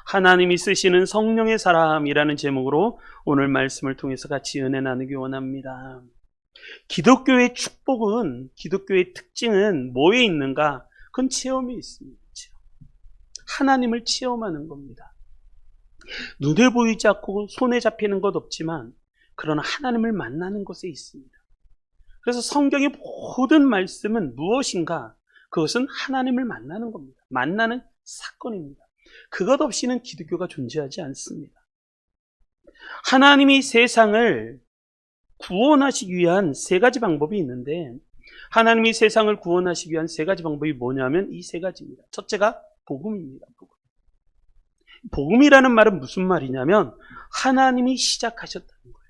하나님이 쓰시는 성령의 사람이라는 제목으로 오늘 말씀을 통해서 같이 은혜 나누기 원합니다. 기독교의 축복은, 기독교의 특징은 뭐에 있는가? 그건 체험에 있습니다. 하나님을 체험하는 겁니다. 눈에 보이지 않고 손에 잡히는 것 없지만 그러나 하나님을 만나는 것에 있습니다. 그래서 성경의 모든 말씀은 무엇인가? 그것은 하나님을 만나는 겁니다. 만나는 사건입니다. 그것 없이는 기독교가 존재하지 않습니다. 하나님이 세상을 구원하시기 위한 세 가지 방법이 있는데, 하나님이 세상을 구원하시기 위한 세 가지 방법이 뭐냐면 이 세 가지입니다. 첫째가 복음입니다. 복음이라는 말은 무슨 말이냐면 하나님이 시작하셨다는 거예요.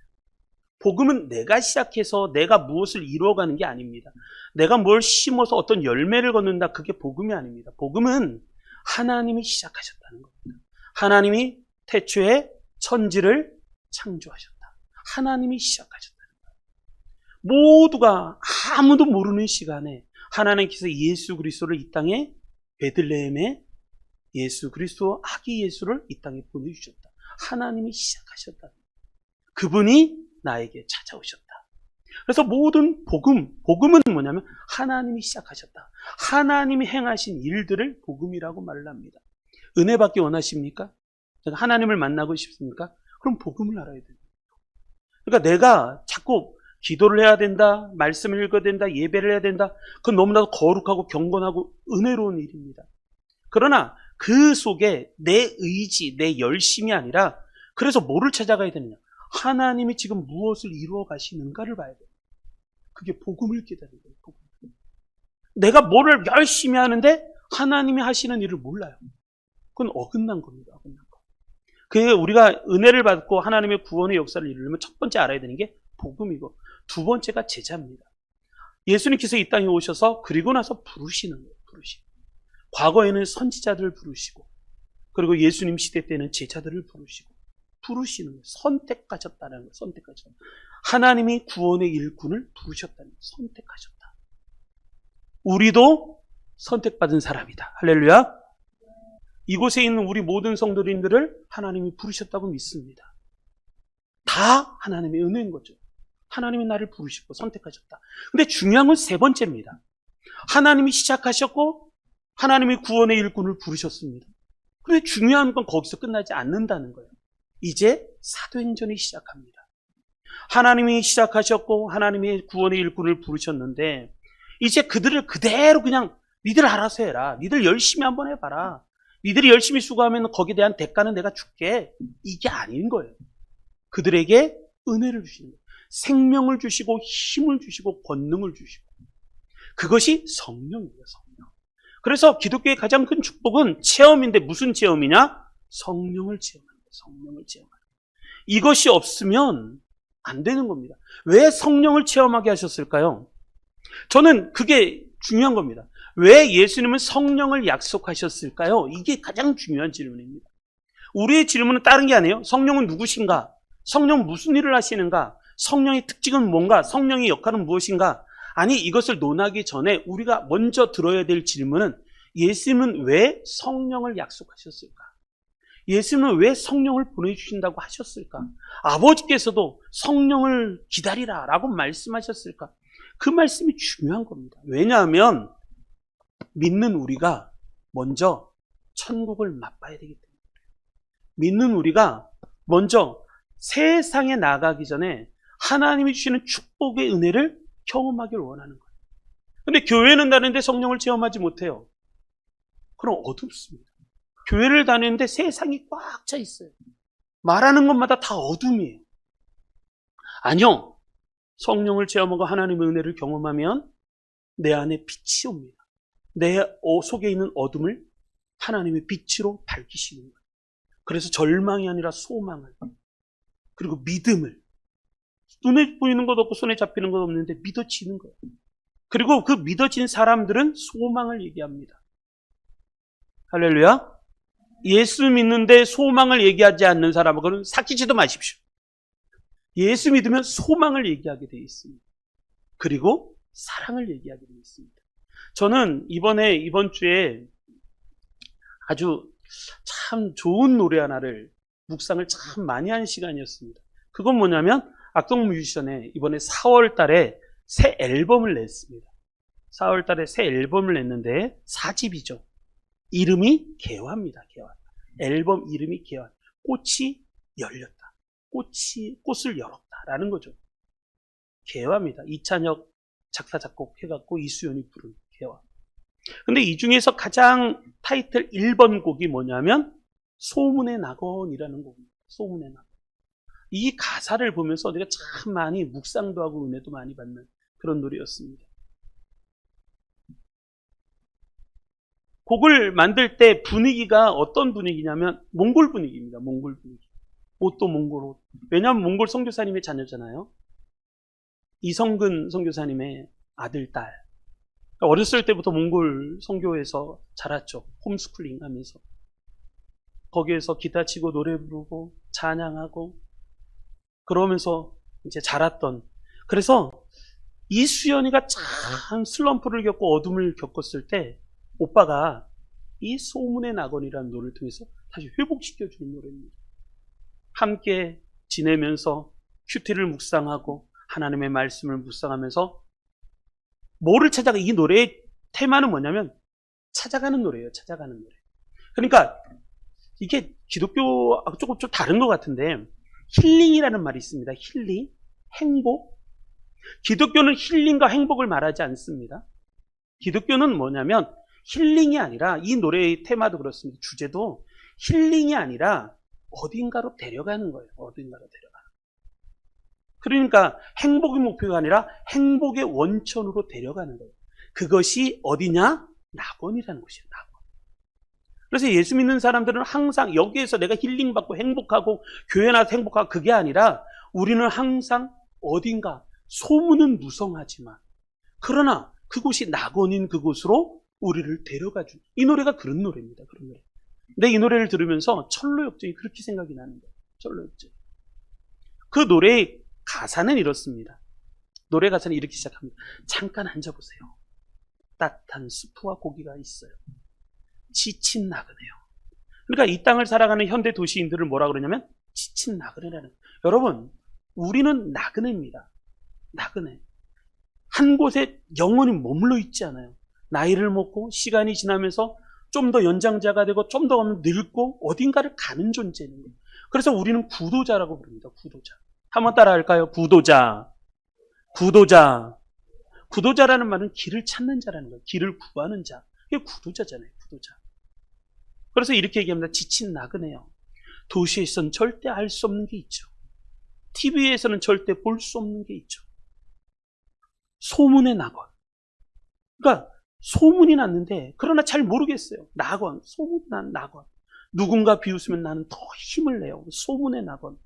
복음은 내가 시작해서 내가 무엇을 이루어가는 게 아닙니다. 내가 뭘 심어서 어떤 열매를 거둔다, 그게 복음이 아닙니다. 복음은 하나님이 시작하셨다는 겁니다. 하나님이 태초에 천지를 창조하셨다. 하나님이 시작하셨다는 거예요. 모두가 아무도 모르는 시간에 하나님께서 예수 그리스도를 이 땅에, 베들레헴에 예수 그리스도 아기 예수를 이 땅에 보내주셨다. 하나님이 시작하셨다. 그분이 나에게 찾아오셨다. 그래서 모든 복음은 뭐냐면 하나님이 시작하셨다. 하나님이 행하신 일들을 복음이라고 말을 합니다. 은혜 받기 원하십니까? 하나님을 만나고 싶습니까? 그럼 복음을 알아야 됩니다. 그러니까 내가 자꾸 기도를 해야 된다, 말씀을 읽어야 된다, 예배를 해야 된다, 그건 너무나도 거룩하고 경건하고 은혜로운 일입니다. 그러나 그 속에 내 의지, 내 열심이 아니라, 그래서 뭐를 찾아가야 되느냐? 하나님이 지금 무엇을 이루어 가시는가를 봐야 돼요. 그게 복음을 깨달은 거예요. 복음. 내가 뭐를 열심히 하는데 하나님이 하시는 일을 몰라요. 그건 어긋난 겁니다. 어긋난 거. 그게 우리가 은혜를 받고 하나님의 구원의 역사를 이루려면 첫 번째 알아야 되는 게 복음이고, 두 번째가 제자입니다. 예수님께서 이 땅에 오셔서 그리고 나서 부르시는 거예요. 과거에는 선지자들을 부르시고, 그리고 예수님 시대 때는 제자들을 부르시는 거예요. 선택하셨다는 거예요. 선택하셨다. 하나님이 구원의 일꾼을 부르셨다는 거예요. 선택하셨다. 우리도 선택받은 사람이다. 할렐루야. 이곳에 있는 우리 모든 성도님들을 하나님이 부르셨다고 믿습니다. 다 하나님의 은혜인 거죠. 하나님이 나를 부르시고 선택하셨다. 근데 중요한 건 세 번째입니다. 하나님이 시작하셨고 하나님이 구원의 일꾼을 부르셨습니다. 그런데 중요한 건 거기서 끝나지 않는다는 거예요. 이제 사도행전이 시작합니다. 하나님이 시작하셨고 하나님이 구원의 일꾼을 부르셨는데, 이제 그들을 그대로 그냥 니들 알아서 해라, 니들 열심히 한번 해봐라, 니들이 열심히 수고하면 거기에 대한 대가는 내가 줄게, 이게 아닌 거예요. 그들에게 은혜를 주시는 거예요. 생명을 주시고 힘을 주시고 권능을 주시고, 그것이 성령이에요. 성령. 그래서 기독교의 가장 큰 축복은 체험인데, 무슨 체험이냐? 성령을 체험하는 거예요. 성령을 체험하는 거예요. 이것이 없으면 안 되는 겁니다. 왜 성령을 체험하게 하셨을까요? 저는 그게 중요한 겁니다. 왜 예수님은 성령을 약속하셨을까요? 이게 가장 중요한 질문입니다. 우리의 질문은 다른 게 아니에요. 성령은 누구신가? 성령은 무슨 일을 하시는가? 성령의 특징은 뭔가? 성령의 역할은 무엇인가? 아니, 이것을 논하기 전에 우리가 먼저 들어야 될 질문은, 예수님은 왜 성령을 약속하셨을까? 예수님은 왜 성령을 보내주신다고 하셨을까? 아버지께서도 성령을 기다리라 라고 말씀하셨을까? 그 말씀이 중요한 겁니다. 왜냐하면 믿는 우리가 먼저 천국을 맛봐야 되기 때문에, 믿는 우리가 먼저 세상에 나가기 전에 하나님이 주시는 축복의 은혜를 경험하기를 원하는 거예요. 근데 교회는 다니는데 성령을 체험하지 못해요. 그럼 어둡습니다. 교회를 다니는데 세상이 꽉 차 있어요. 말하는 것마다 다 어둠이에요. 아니요. 성령을 체험하고 하나님의 은혜를 경험하면 내 안에 빛이 옵니다. 내 속에 있는 어둠을 하나님의 빛으로 밝히시는 거예요. 그래서 절망이 아니라 소망을, 그리고 믿음을, 눈에 보이는 것 없고 손에 잡히는 것 없는데 믿어지는 거예요. 그리고 그 믿어진 사람들은 소망을 얘기합니다. 할렐루야. 예수 믿는데 소망을 얘기하지 않는 사람하고는 사귀지도 마십시오. 예수 믿으면 소망을 얘기하게 되어 있습니다. 그리고 사랑을 얘기하게 되어 있습니다. 저는 이번 주에 아주 참 좋은 노래 하나를 묵상을 참 많이 한 시간이었습니다. 그건 뭐냐면 악동 뮤지션의 이번에 4월 달에 새 앨범을 냈습니다. 4월 달에 새 앨범을 냈는데 4집이죠. 이름이 개화입니다. 개화. 앨범 이름이 개화. 꽃이 열렸다. 꽃을 열었다라는 거죠. 개화입니다. 이찬혁 작사 작곡 해갖고 이수연이 부른 개화. 근데 이 중에서 가장 타이틀 1번 곡이 뭐냐면 소문의 낙원이라는 곡입니다. 소문의 낙원. 이 가사를 보면서 내가 참 많이 묵상도 하고 은혜도 많이 받는 그런 노래였습니다. 곡을 만들 때 분위기가 어떤 분위기냐면 몽골 분위기입니다. 몽골 분위기. 옷도 몽골 옷. 왜냐하면 몽골 선교사님의 자녀잖아요. 이성근 선교사님의 아들, 딸. 어렸을 때부터 몽골 선교에서 자랐죠. 홈스쿨링 하면서. 거기에서 기타 치고 노래 부르고 찬양하고 그러면서 이제 자랐던. 그래서 이수연이가 참 슬럼프를 겪고 어둠을 겪었을 때 오빠가 이 소문의 낙원이라는 노래를 통해서 다시 회복시켜주는 노래입니다. 함께 지내면서 큐티를 묵상하고 하나님의 말씀을 묵상하면서 뭐를 찾아가. 이 노래의 테마는 뭐냐면 찾아가는 노래예요. 찾아가는 노래. 그러니까 이게 기독교하고 조금 좀 다른 것 같은데 힐링이라는 말이 있습니다. 힐링, 행복. 기독교는 힐링과 행복을 말하지 않습니다. 기독교는 뭐냐면 힐링이 아니라 이 노래의 테마도 그렇습니다. 주제도 힐링이 아니라 어딘가로 데려가는 거예요. 어딘가로 데려가는. 그러니까 행복의 목표가 아니라 행복의 원천으로 데려가는 거예요. 그것이 어디냐? 낙원이라는 곳이에요. 낙원. 그래서 예수 믿는 사람들은 항상 여기에서 내가 힐링받고 행복하고 교회 나서 행복하고 그게 아니라 우리는 항상 어딘가 소문은 무성하지만 그러나 그곳이 낙원인 그곳으로 우리를 데려가 준. 이 노래가 그런 노래입니다. 그런 노래. 근데 이 노래를 들으면서 철로역정이 그렇게 생각이 나는 거예요. 철로역정. 그 노래의 가사는 이렇습니다. 노래 가사는 이렇게 시작합니다. 잠깐 앉아보세요. 따뜻한 수프와 고기가 있어요. 지친 나그네요. 그러니까 이 땅을 살아가는 현대 도시인들을 뭐라 그러냐면 지친 나그네라는. 여러분, 우리는 나그네입니다. 나그네. 한 곳에 영원히 머물러 있지 않아요. 나이를 먹고 시간이 지나면서 좀 더 연장자가 되고 좀 더 늙고 어딘가를 가는 존재는 거예요. 그래서 우리는 구도자라고 부릅니다. 구도자. 한번 따라 할까요? 구도자. 구도자. 구도자라는 말은 길을 찾는 자라는 거예요. 길을 구하는 자. 이게 구도자잖아요. 구도자. 그래서 이렇게 얘기합니다. 지친 나그네요. 도시에서는 절대 알 수 없는 게 있죠. TV에서는 절대 볼 수 없는 게 있죠. 소문의 낙원. 그러니까 소문이 났는데 그러나 잘 모르겠어요. 낙원, 소문난 낙원. 누군가 비웃으면 나는 더 힘을 내요. 소문의 낙원.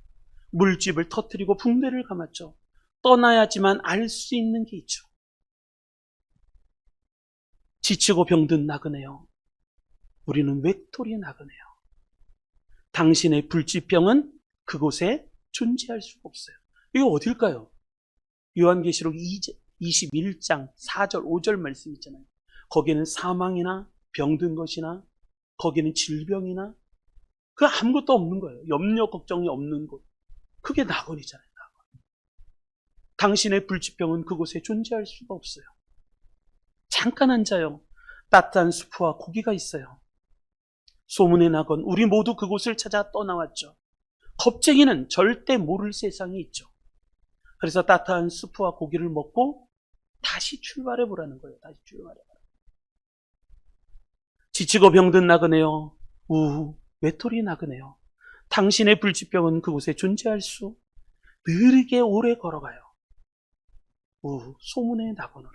물집을 터뜨리고 붕대를 감았죠. 떠나야지만 알 수 있는 게 있죠. 지치고 병든 나그네요. 우리는 외톨이 나그네요. 당신의 불치병은 그곳에 존재할 수가 없어요. 이거 어딜까요? 요한계시록 21장 4절 5절 말씀 있잖아요. 거기는 사망이나 병든 것이나 거기는 질병이나 그 아무것도 없는 거예요. 염려 걱정이 없는 곳. 그게 낙원이잖아요. 낙원. 당신의 불치병은 그곳에 존재할 수가 없어요. 잠깐 앉아요. 따뜻한 수프와 고기가 있어요. 소문의 낙원. 우리 모두 그곳을 찾아 떠나왔죠. 겁쟁이는 절대 모를 세상이 있죠. 그래서 따뜻한 수프와 고기를 먹고 다시 출발해 보라는 거예요. 다시 출발해 보라. 지치고 병든 나그네요. 우후, 외톨이 나그네요. 당신의 불치병은 그곳에 존재할 수 느리게 오래 걸어가요. 우후, 소문의 낙원으로.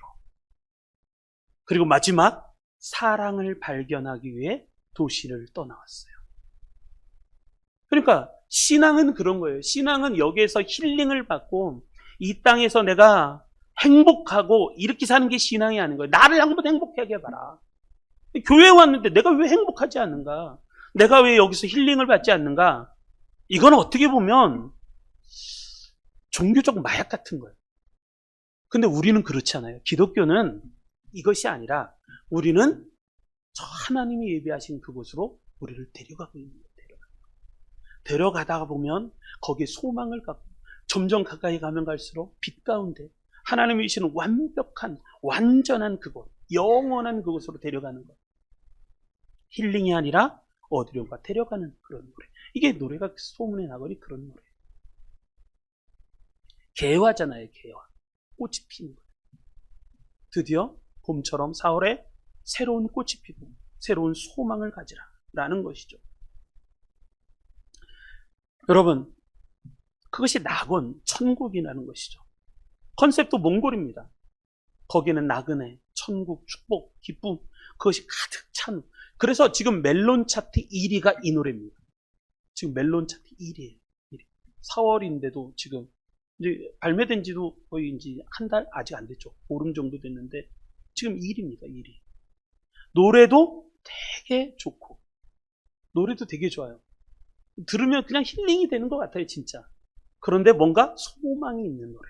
그리고 마지막 사랑을 발견하기 위해 도시를 떠나왔어요. 그러니까 신앙은 그런 거예요. 신앙은 여기에서 힐링을 받고 이 땅에서 내가 행복하고 이렇게 사는 게 신앙이 아닌 거예요. 나를 한번 행복하게 해봐라. 교회에 왔는데 내가 왜 행복하지 않는가? 내가 왜 여기서 힐링을 받지 않는가? 이건 어떻게 보면 종교적 마약 같은 거예요. 근데 우리는 그렇지 않아요. 기독교는 이것이 아니라 우리는 저 하나님이 예비하신 그곳으로 우리를 데려가고 있는 거예요. 데려가다가 보면 거기에 소망을 갖고 점점 가까이 가면 갈수록 빛 가운데 하나님이 주시는 완벽한 완전한 그곳, 영원한 그곳으로 데려가는 것. 힐링이 아니라 어디론가 데려가는 그런 노래. 이게 노래가 소문에 나거니 그런 노래. 개화잖아요, 개화. 꽃이 피는 거예요. 드디어 봄처럼 4월에 새로운 꽃이 피고 새로운 소망을 가지라라는 것이죠. 여러분, 그것이 낙원, 천국이라는 것이죠. 컨셉도 몽골입니다. 거기는 나그네, 천국, 축복, 기쁨, 그것이 가득 찬. 그래서 지금 멜론 차트 1위가 이 노래입니다. 지금 멜론 차트 1위예요. 1위. 4월인데도 지금 이제 발매된 지도 거의 이제 한 달 아직 안 됐죠. 보름 정도 됐는데 지금 1위입니다. 1위. 노래도 되게 좋고 노래도 되게 좋아요. 들으면 그냥 힐링이 되는 것 같아요, 진짜. 그런데 뭔가 소망이 있는 노래.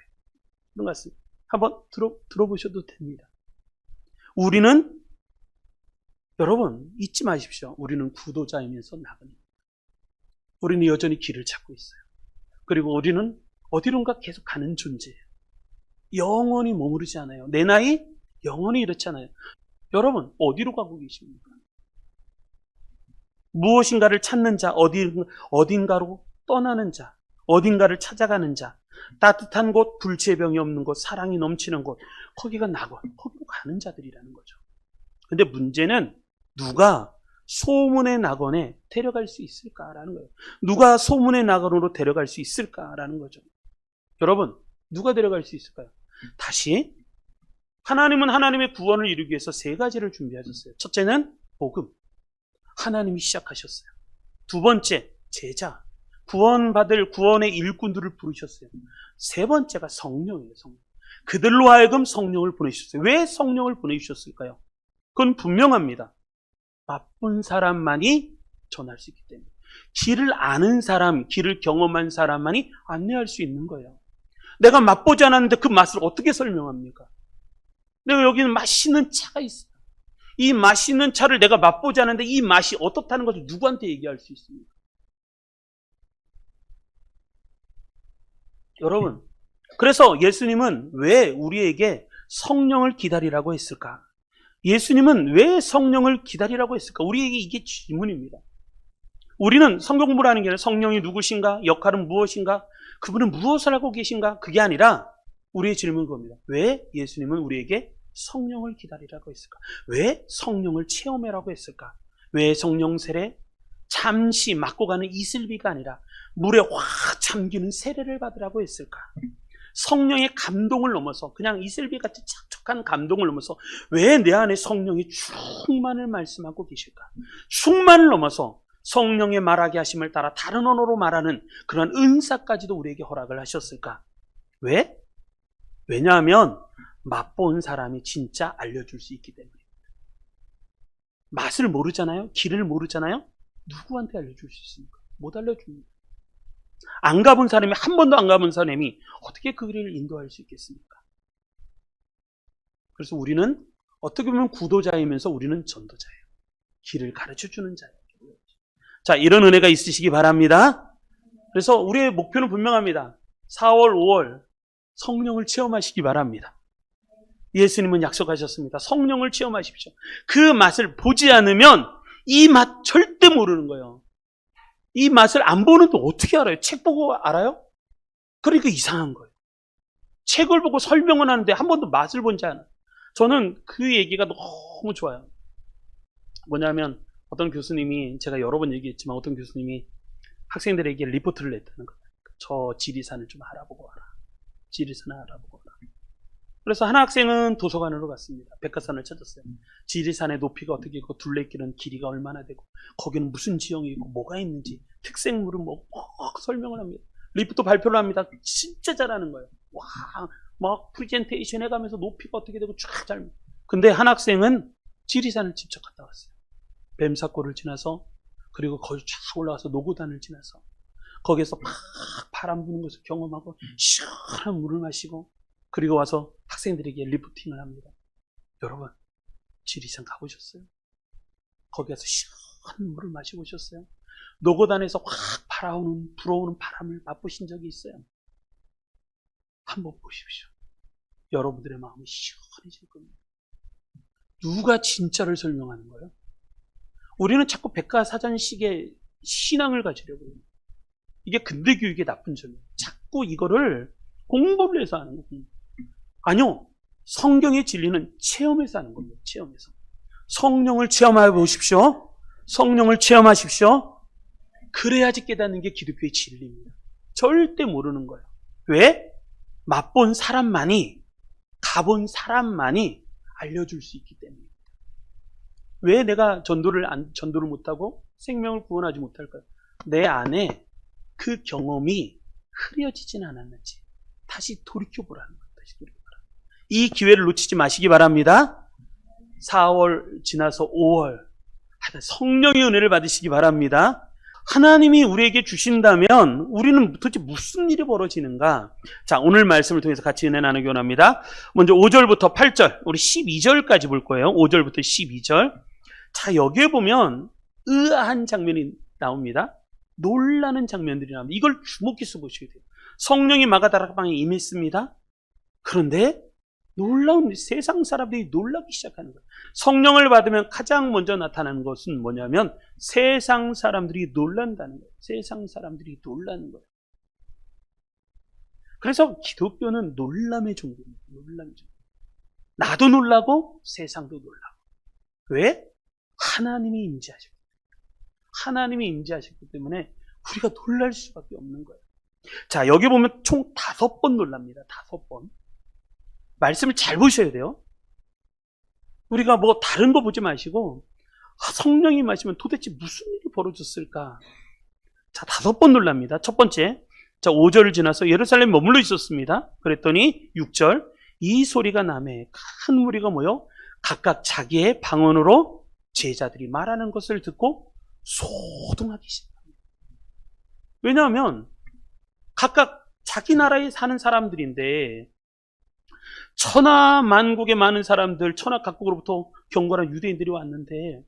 그런 것 같습니다. 한번 들어보셔도 됩니다. 우리는, 여러분, 잊지 마십시오. 우리는 구도자이면서 나그네입니다. 우리는 여전히 길을 찾고 있어요. 그리고 우리는 어디론가 계속 가는 존재예요. 영원히 머무르지 않아요. 내 나이 영원히 이렇지 않아요. 여러분, 어디로 가고 계십니까? 무엇인가를 찾는 자, 어딘가로 떠나는 자, 어딘가를 찾아가는 자, 따뜻한 곳, 불치병이 없는 곳, 사랑이 넘치는 곳, 거기가 낙원, 거기로 가는 자들이라는 거죠. 근데 문제는 누가 소문의 낙원에 데려갈 수 있을까라는 거예요. 누가 소문의 낙원으로 데려갈 수 있을까라는 거죠. 여러분, 누가 데려갈 수 있을까요? 다시, 하나님은 하나님의 구원을 이루기 위해서 세 가지를 준비하셨어요. 첫째는 복음. 하나님이 시작하셨어요. 두 번째, 제자. 구원받을 구원의 일꾼들을 부르셨어요. 세 번째가 성령이에요. 성령. 그들로 하여금 성령을 보내주셨어요. 왜 성령을 보내주셨을까요? 그건 분명합니다. 바쁜 사람만이 전할 수 있기 때문에. 길을 아는 사람, 길을 경험한 사람만이 안내할 수 있는 거예요. 내가 맛보지 않았는데 그 맛을 어떻게 설명합니까? 내가 여기는 맛있는 차가 있어요. 이 맛있는 차를 내가 맛보지 않았는데 이 맛이 어떻다는 것을 누구한테 얘기할 수 있습니까? 여러분, 그래서 예수님은 왜 우리에게 성령을 기다리라고 했을까? 예수님은 왜 성령을 기다리라고 했을까? 우리에게 이게 질문입니다. 우리는 성경 공부를 하는 게 아니라 성령이 누구신가? 역할은 무엇인가? 그분은 무엇을 하고 계신가? 그게 아니라 우리의 질문은 그겁니다. 왜 예수님은 우리에게 성령을 기다리라고 했을까? 왜 성령을 체험해라고 했을까? 왜 성령 세례? 잠시 맞고 가는 이슬비가 아니라 물에 확 잠기는 세례를 받으라고 했을까? 성령의 감동을 넘어서 그냥 이슬비같이 촉촉한 감동을 넘어서 왜 내 안에 성령이 충만을 말씀하고 계실까? 충만을 넘어서 성령의 말하게 하심을 따라 다른 언어로 말하는 그런 은사까지도 우리에게 허락을 하셨을까? 왜? 왜냐하면 맛본 사람이 진짜 알려줄 수 있기 때문입니다. 맛을 모르잖아요? 길을 모르잖아요? 누구한테 알려줄 수 있습니까? 못 알려줍니다. 안 가본 사람이, 한 번도 안 가본 사람이 어떻게 그 길을 인도할 수 있겠습니까? 그래서 우리는 어떻게 보면 구도자이면서 우리는 전도자예요. 길을 가르쳐주는 자예요. 자, 이런 은혜가 있으시기 바랍니다. 그래서 우리의 목표는 분명합니다. 4월, 5월 성령을 체험하시기 바랍니다. 예수님은 약속하셨습니다. 성령을 체험하십시오. 그 맛을 보지 않으면 이 맛 절대 모르는 거예요. 이 맛을 안 보는데 어떻게 알아요? 책 보고 알아요? 그러니까 이상한 거예요. 책을 보고 설명은 하는데 한 번도 맛을 본지 않아요. 저는 그 얘기가 너무 좋아요. 뭐냐면 어떤 교수님이, 제가 여러 번 얘기했지만 어떤 교수님이 학생들에게 리포트를 냈다는 거예요. 저 지리산을 좀 알아보고 와라. 지리산을 알아보고 와라. 그래서 한 학생은 도서관으로 갔습니다. 백화산을 찾았어요. 지리산의 높이가 어떻게 있고 둘레길은 길이가 얼마나 되고 거기는 무슨 지형이 있고 뭐가 있는지 특색물은 뭐 설명을 합니다. 리포트 발표를 합니다. 진짜 잘하는 거예요. 와, 막 프레젠테이션 해가면서 높이가 어떻게 되고 쫙 잘. 근데 한 학생은 지리산을 직접 갔다 왔어요. 뱀사골을 지나서, 그리고 거기 쫙 올라가서 노고단을 지나서 거기에서 막 바람 부는 것을 경험하고 시원한 물을 마시고, 그리고 와서 학생들에게 리포팅을 합니다. 여러분, 지리산 가보셨어요? 거기 가서 시원한 물을 마셔보셨어요? 노고단에서 확 불어오는 바람을 맛보신 적이 있어요? 한번 보십시오. 여러분들의 마음이 시원해질 겁니다. 누가 진짜를 설명하는 거예요? 우리는 자꾸 백과사전식의 신앙을 가지려고 해요. 이게 근대교육의 나쁜 점이에요. 자꾸 이거를 공부를 해서 하는 거예요. 아니요. 성경의 진리는 체험해서 하는 겁니다. 체험해서. 성령을 체험해 보십시오. 성령을 체험하십시오. 그래야지 깨닫는 게 기독교의 진리입니다. 절대 모르는 거예요. 왜? 맛본 사람만이, 가본 사람만이 알려줄 수 있기 때문입니다. 왜 내가 전도를 못하고 생명을 구원하지 못할까요? 내 안에 그 경험이 흐려지진 않았는지 다시 돌이켜보라는 거예요. 다시 돌이켜보라. 이 기회를 놓치지 마시기 바랍니다. 4월 지나서 5월 성령의 은혜를 받으시기 바랍니다. 하나님이 우리에게 주신다면 우리는 도대체 무슨 일이 벌어지는가? 자, 오늘 말씀을 통해서 같이 은혜 나누기 원합니다. 먼저 5절부터 8절, 우리 12절까지 볼 거예요. 5절부터 12절. 자, 여기에 보면 의아한 장면이 나옵니다. 놀라는 장면들이 나옵니다. 이걸 주목해서 보셔야 돼요. 성령이 마가다락방에 임했습니다. 그런데 놀라운 세상 사람들이 놀라기 시작하는 거예요. 성령을 받으면 가장 먼저 나타나는 것은 뭐냐면 세상 사람들이 놀란다는 거예요. 세상 사람들이 놀라는 거예요. 그래서 기독교는 놀람의 종교입니다. 놀람의 종교. 나도 놀라고 세상도 놀라고. 왜? 하나님이 임재하셨기 때문에. 하나님이 임재하셨기 때문에 우리가 놀랄 수밖에 없는 거예요. 자, 여기 보면 총 5번 놀랍니다. 5번. 말씀을 잘 보셔야 돼요. 우리가 뭐 다른 거 보지 마시고 성령이 마시면 도대체 무슨 일이 벌어졌을까? 자, 5번 놀랍니다. 첫 번째, 자, 5절을 지나서 예루살렘에 머물러 있었습니다. 그랬더니 6절, 이 소리가 나매 큰 무리가 모여 각각 자기의 방언으로 제자들이 말하는 것을 듣고 소동하기 시작합니다. 왜냐하면 각각 자기 나라에 사는 사람들인데 천하 만국의 많은 사람들, 천하 각국으로부터 경건한 유대인들이 왔는데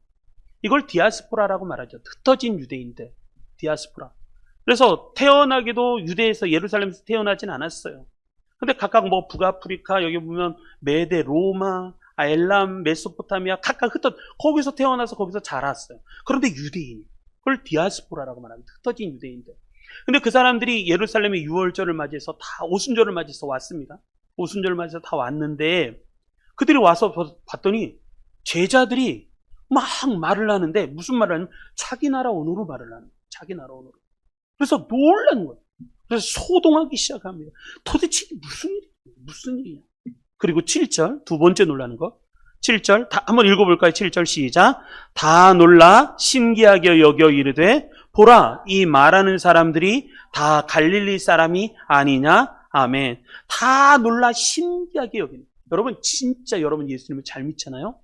이걸 디아스포라라고 말하죠. 흩어진 유대인들, 디아스포라. 그래서 태어나기도 유대에서 예루살렘에서 태어나진 않았어요. 근데 각각 뭐 북아프리카, 여기 보면 메데, 로마, 엘람, 메소포타미아 각각 거기서 태어나서 거기서 자랐어요. 그런데 유대인, 그걸 디아스포라라고 말합니다. 흩어진 유대인들. 근데 그 사람들이 예루살렘의 유월절을 맞이해서 다 오순절을 맞이해서 왔습니다. 오순절을 맞이해서 다 왔는데 그들이 와서 봤더니 제자들이 막 말을 하는데 무슨 말을 하냐면 자기 나라 언어로 말을 하는 거예요. 자기 나라 언어로. 그래서 놀란 거예요. 그래서 소동하기 시작합니다. 도대체 무슨 일이냐. 그리고 7절, 두 번째 놀라는 거. 7절, 한번 읽어볼까요? 7절 시작. 다 놀라 신기하게 여겨 이르되 보라, 이 말하는 사람들이 다 갈릴리 사람이 아니냐? 아멘. 다 놀라 신기하게 여기는. 여러분, 진짜 여러분 예수님을 잘 믿잖아요?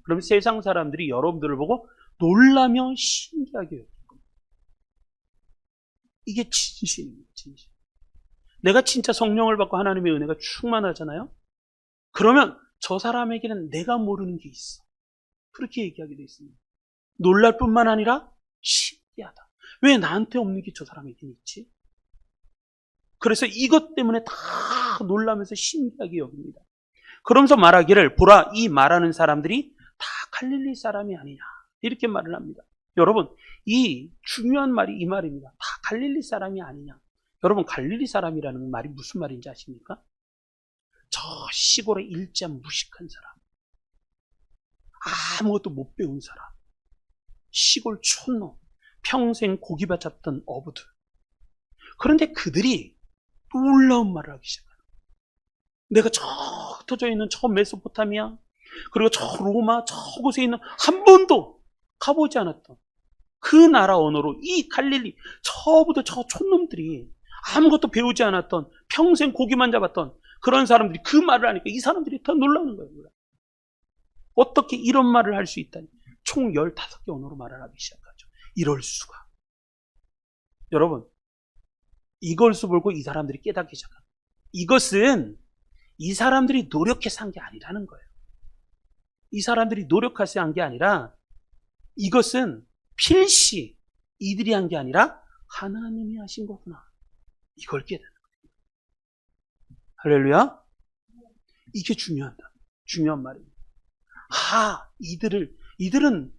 그럼 세상 사람들이 여러분들을 보고 놀라며 신기하게 여기는 겁니다. 이게 진실입니다. 진실. 내가 진짜 성령을 받고 하나님의 은혜가 충만하잖아요? 그러면 저 사람에게는 내가 모르는 게 있어. 그렇게 얘기하게 돼 있습니다. 놀랄 뿐만 아니라 신기하다. 왜 나한테 없는 게 저 사람에게는 있지? 그래서 이것 때문에 다 놀라면서 신기하게 여깁니다. 그러면서 말하기를 보라, 이 말하는 사람들이 다 갈릴리 사람이 아니냐. 이렇게 말을 합니다. 여러분, 이 중요한 말이 이 말입니다. 다 갈릴리 사람이 아니냐. 여러분, 갈릴리 사람이라는 말이 무슨 말인지 아십니까? 저 시골에 일자 무식한 사람, 아무것도 못 배운 사람, 시골 촌놈, 평생 고기밭 잡던 어부들. 그런데 그들이 놀라운 말을 하기 시작합니다. 내가 저 흩어져 있는 저 메소포타미아, 그리고 저 로마, 저곳에 있는 한 번도 가보지 않았던 그 나라 언어로 이 갈릴리, 저부터 저 촌놈들이 아무것도 배우지 않았던, 평생 고기만 잡았던 그런 사람들이 그 말을 하니까 이 사람들이 더 놀라는 거예요. 어떻게 이런 말을 할 수 있다니. 총 15개 언어로 말을 하기 시작하죠. 이럴 수가. 여러분, 이것을 보고 이 사람들이 깨닫기 시작합니다. 이것은 이 사람들이 노력해서 한 게 아니라는 거예요. 이 사람들이 노력해서 한 게 아니라 이것은 필시 이들이 한 게 아니라 하나님이 하신 거구나. 이걸 깨닫는 거예요. 할렐루야. 이게 중요한 말입니다. 이들은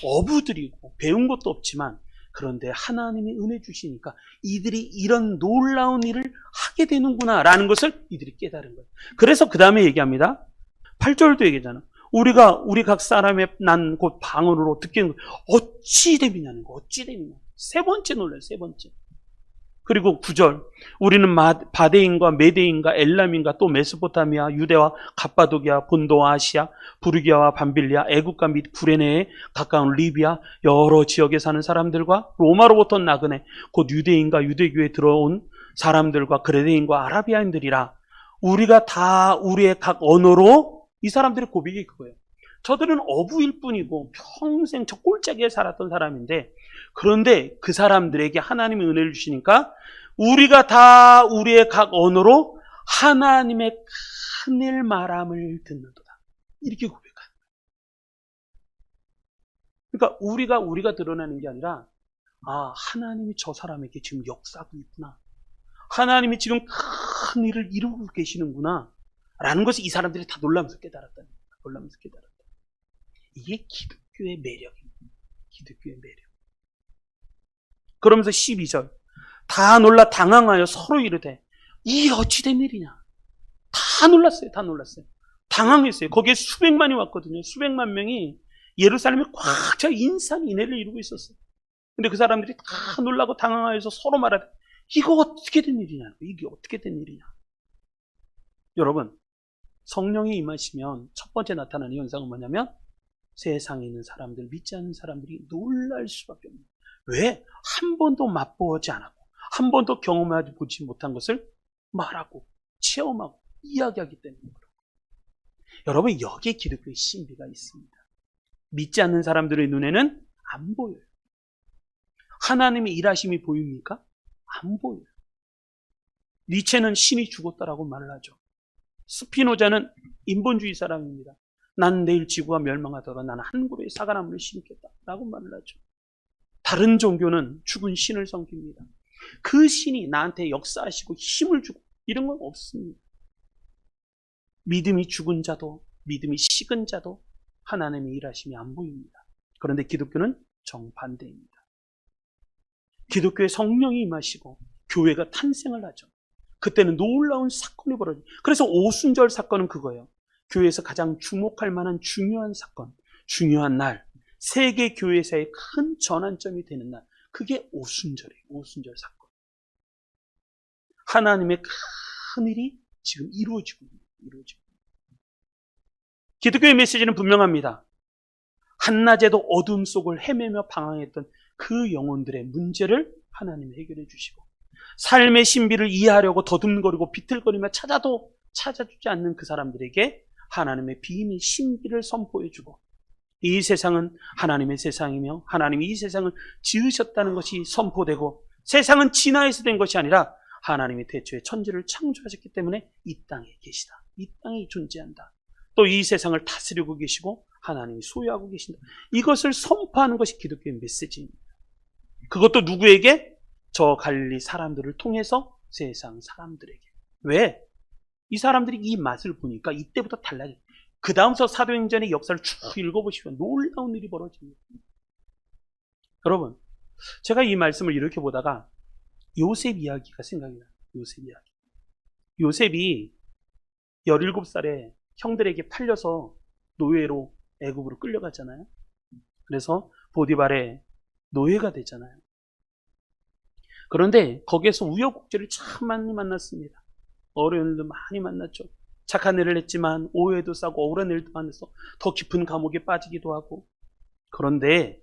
어부들이고 배운 것도 없지만 그런데 하나님이 은혜 주시니까 이들이 이런 놀라운 일을 하게 되는구나 라는 것을 이들이 깨달은 거예요. 그래서 그 다음에 얘기합니다. 8절도 얘기하잖아. 우리 각 사람의 난 곧 방언으로 듣기는 어찌 됨이냐는 거. 어찌 됨이냐. 세 번째 놀라요. 세 번째. 그리고 9절. 우리는 바데인과 메데인과 엘람인과 또 메소포타미아, 유대와 갑바도기아, 본도와 아시아, 부르기아와 밤빌리아, 애국과 및 구레네에 가까운 리비아 여러 지역에 사는 사람들과 로마로부터 나그네 곧 유대인과 유대교에 들어온 사람들과 그레데인과 아라비아인들이라. 우리가 다 우리의 각 언어로 이 사람들의 고백이 그거예요. 저들은 어부일 뿐이고 평생 저 꼴짜기에 살았던 사람인데 그런데 그 사람들에게 하나님이 은혜를 주시니까 우리가 다 우리의 각 언어로 하나님의 큰일 말함을 듣는도다. 이렇게 고백하는 거예요. 그러니까 우리가 드러나는 게 아니라 하나님이 저 사람에게 지금 역사하고 있구나. 하나님이 지금 큰 일을 이루고 계시는구나. 라는 것을 이 사람들이 다 놀라면서 깨달았다. 이게 기독교의 매력입니다. 기독교의 매력. 그러면서 12절. 다 놀라 당황하여 서로 이르되 이게 어찌 된 일이냐. 다 놀랐어요. 당황했어요. 거기에 수백만이 왔거든요. 수백만 명이 예루살렘에 꽉 차 인산인해를 이루고 있었어요. 근데 그 사람들이 다 놀라고 당황하여서 서로 말하되 이거 어떻게 된 일이냐. 이게 어떻게 된 일이냐. 여러분, 성령이 임하시면 첫 번째 나타나는 현상은 뭐냐면 세상에 있는 사람들, 믿지 않는 사람들이 놀랄 수밖에 없는 거예요. 왜? 한 번도 맛보지 않았고 한 번도 경험하지 보지 못한 것을 말하고 체험하고 이야기하기 때문에 그렇고. 여러분, 여기에 기독교의 신비가 있습니다. 믿지 않는 사람들의 눈에는 안 보여요. 하나님의 일하심이 보입니까? 안 보여요. 니체는 신이 죽었다라고 말을 하죠. 스피노자는 인본주의 사람입니다. 난 내일 지구가 멸망하더라도 나는 한 그루의 사과나무를 심겠다 라고 말을 하죠. 다른 종교는 죽은 신을 섬깁니다. 그 신이 나한테 역사하시고 힘을 주고 이런 건 없습니다. 믿음이 죽은 자도 믿음이 식은 자도 하나님의 일하심이 안 보입니다. 그런데 기독교는 정반대입니다. 기독교에 성령이 임하시고 교회가 탄생을 하죠. 그때는 놀라운 사건이 벌어져요. 그래서 오순절 사건은 그거예요. 교회에서 가장 주목할 만한 중요한 사건, 중요한 날, 세계 교회사의 큰 전환점이 되는 날, 그게 오순절이에요. 오순절 사건. 하나님의 큰 일이 지금 이루어지고 있는. 기독교의 메시지는 분명합니다. 한낮에도 어둠 속을 헤매며 방황했던 그 영혼들의 문제를 하나님이 해결해 주시고 삶의 신비를 이해하려고 더듬거리고 비틀거리며 찾아도 찾아주지 않는 그 사람들에게 하나님의 비밀 신비를 선포해주고 이 세상은 하나님의 세상이며 하나님이 이 세상을 지으셨다는 것이 선포되고 세상은 진화해서 된 것이 아니라 하나님이 태초에 천지를 창조하셨기 때문에 이 땅에 계시다. 이 땅에 존재한다. 또 이 세상을 다스리고 계시고 하나님이 소유하고 계신다. 이것을 선포하는 것이 기독교의 메시지입니다. 그것도 누구에게? 저 갈릴리 사람들을 통해서 세상 사람들에게. 왜? 이 사람들이 이 맛을 보니까 이때부터 달라져요. 그 다음서 사도행전의 역사를 쭉 읽어보시면 놀라운 일이 벌어집니다. 여러분, 제가 이 말씀을 이렇게 보다가 요셉 이야기가 생각이 나요. 요셉 이야기. 요셉이 17살에 형들에게 팔려서 노예로 애굽으로 끌려갔잖아요. 그래서 보디발의 노예가 되잖아요. 그런데 거기에서 우여곡절을 참 많이 만났습니다. 어려운 일도 많이 만났죠. 착한 일을 했지만 오해도 싸고 억울한 일도 많아서 더 깊은 감옥에 빠지기도 하고. 그런데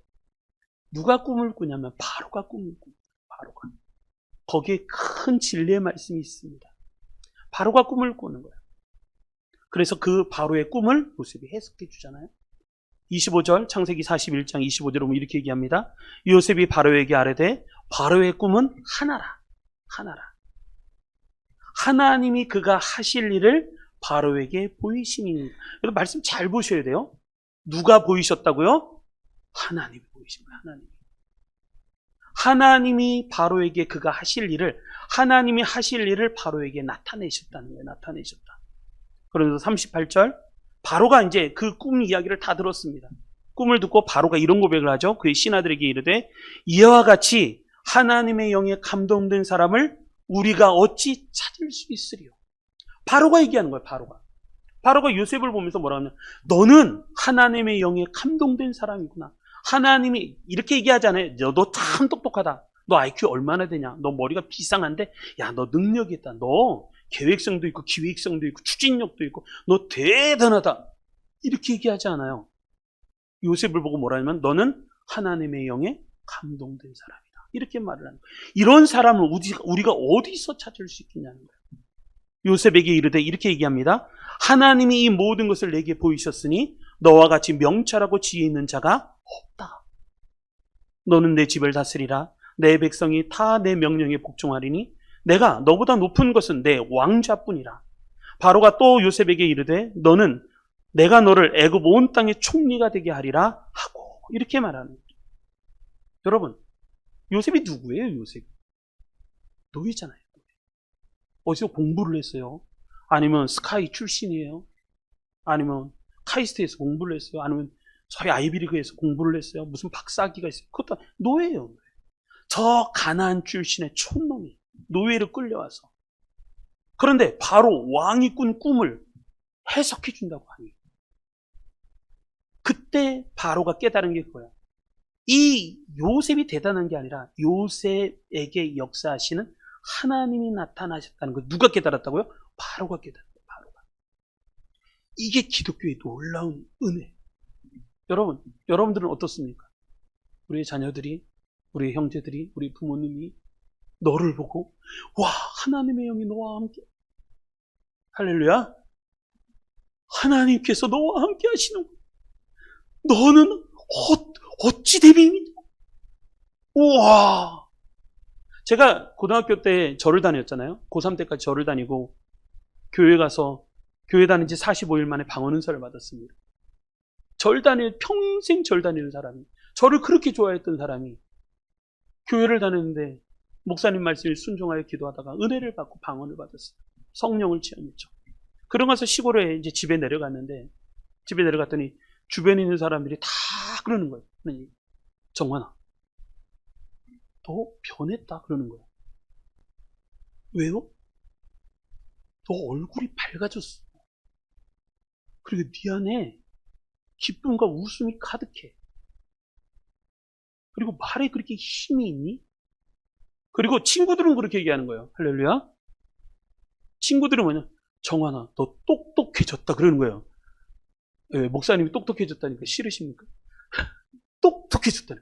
누가 꿈을 꾸냐면 바로가 꿈을 꿉니다. 바로가. 거기에 큰 진리의 말씀이 있습니다. 바로가 꿈을 꾸는 거예요. 그래서 그 바로의 꿈을 요셉이 해석해 주잖아요. 25절 창세기 41장 25절에 보면 이렇게 얘기합니다. 요셉이 바로에게 아뢰되 바로의 꿈은 하나라. 하나라. 하나님이 그가 하실 일을 바로에게 보이시니. 여러분 말씀 잘 보셔야 돼요. 누가 보이셨다고요? 하나님이 보이신 거예요. 하나님이 바로에게 그가 하실 일을, 하나님이 하실 일을 바로에게 나타내셨다는 거예요. 나타내셨다. 그러면서 38절, 바로가 이제 그 꿈 이야기를 다 들었습니다. 꿈을 듣고 바로가 이런 고백을 하죠. 그의 신하들에게 이르되 이와 같이 하나님의 영에 감동된 사람을 우리가 어찌 찾을 수 있으리요. 바로가 얘기하는 거예요. 바로가 요셉을 보면서 뭐라 하냐, 너는 하나님의 영에 감동된 사람이구나. 하나님이 이렇게 얘기하잖아요. 너 참 똑똑하다. 너 IQ 얼마나 되냐. 너 머리가 비상한데 야, 너 능력이 있다. 너 계획성도 있고 기획성도 있고 추진력도 있고 너 대단하다. 이렇게 얘기하지 않아요. 요셉을 보고 뭐라 하냐면 너는 하나님의 영에 감동된 사람이다. 이렇게 말을 하는 거예요. 이런 사람을 우리가 어디서 찾을 수 있겠냐는 거예요. 요셉에게 이르되 이렇게 얘기합니다. 하나님이 이 모든 것을 내게 보이셨으니 너와 같이 명철하고 지혜 있는 자가 없다. 너는 내 집을 다스리라. 내 백성이 다 내 명령에 복종하리니 내가 너보다 높은 것은 내 왕좌뿐이라. 바로가 또 요셉에게 이르되 너는 내가 너를 애굽 온 땅의 총리가 되게 하리라 하고 이렇게 말하는 거예요. 여러분, 요셉이 누구예요? 요셉이 노예잖아요. 어디서 공부를 했어요? 아니면 스카이 출신이에요? 아니면 카이스트에서 공부를 했어요? 아니면 저희 아이비리그에서 공부를 했어요? 무슨 박사학위가 있어요? 그것도 노예예요. 저 가나안 출신의 촌놈이 노예를 끌려와서, 그런데 바로 왕이 꾼 꿈을 해석해 준다고 하니 그때 바로가 깨달은 게 그거야. 이 요셉이 대단한 게 아니라 요셉에게 역사하시는 하나님이 나타나셨다는 거. 누가 깨달았다고요? 바로가 깨달았어요. 바로가. 이게 기독교의 놀라운 은혜. 여러분들은 어떻습니까? 우리의 자녀들이, 우리의 형제들이, 우리 부모님이 너를 보고 와, 하나님의 영이 너와 함께, 할렐루야, 하나님께서 너와 함께 하시는, 너는 어찌 대비이냐. 우와. 제가 고등학교 때 절을 다녔잖아요. 고3 때까지 절을 다니고 교회 가서 교회 다닌 지 45일 만에 방언 은사를 받았습니다. 평생 절 다니는 사람이, 저를 그렇게 좋아했던 사람이 교회를 다녔는데 목사님 말씀에 순종하여 기도하다가 은혜를 받고 방언을 받았어요. 성령을 체험했죠. 그러고 나서 시골에 이제 집에 내려갔는데, 집에 내려갔더니 주변에 있는 사람들이 다 그러는 거예요. 정환아, 너 변했다 그러는 거야. 왜요? 너 얼굴이 밝아졌어. 그리고 네 안에 기쁨과 웃음이 가득해. 그리고 말에 그렇게 힘이 있니? 그리고 친구들은 그렇게 얘기하는 거예요. 할렐루야. 친구들은 뭐냐? 정환아, 너 똑똑해졌다 그러는 거예요. 네, 목사님이 똑똑해졌다니까 싫으십니까? 똑똑해졌다네.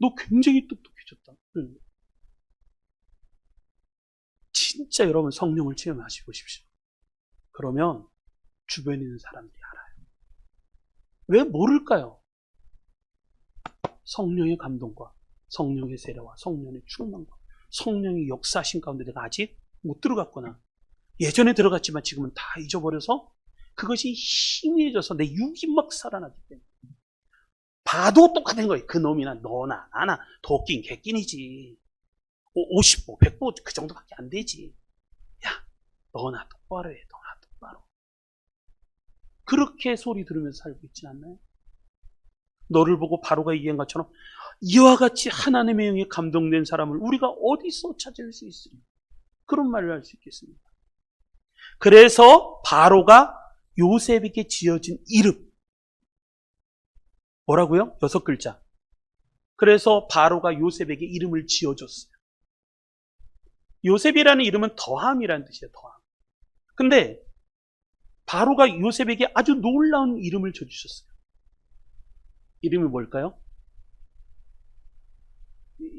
너 굉장히 똑똑해졌다. 진짜 여러분 성령을 체험하시고 보십시오. 그러면 주변에 있는 사람들이 알아요. 왜 모를까요? 성령의 감동과 성령의 세례와 성령의 충만과 성령의 역사하신 가운데 내가 아직 못 들어갔구나. 예전에 들어갔지만 지금은 다 잊어버려서 그것이 희미해져서 내 육이 막 살아나기 때문에. 봐도 똑같은 거예요. 그 놈이나 너나 나나 도끼인 개끼니지. 50보, 100보 그 정도밖에 안 되지. 야, 너나 똑바로 해. 너나 똑바로. 그렇게 소리 들으면서 살고 있지 않나요? 너를 보고 바로가 얘기한 것처럼 이와 같이 하나님의 영에 감동된 사람을 우리가 어디서 찾을 수 있으리까? 그런 말을 할 수 있겠습니다. 그래서 바로가 요셉에게 지어진 이름 뭐라고요? 6글자. 그래서 바로가 요셉에게 이름을 지어줬어요. 요셉이라는 이름은 더함이라는 뜻이에요. 더함. 근데 바로가 요셉에게 아주 놀라운 이름을 줘주셨어요. 이름이 뭘까요?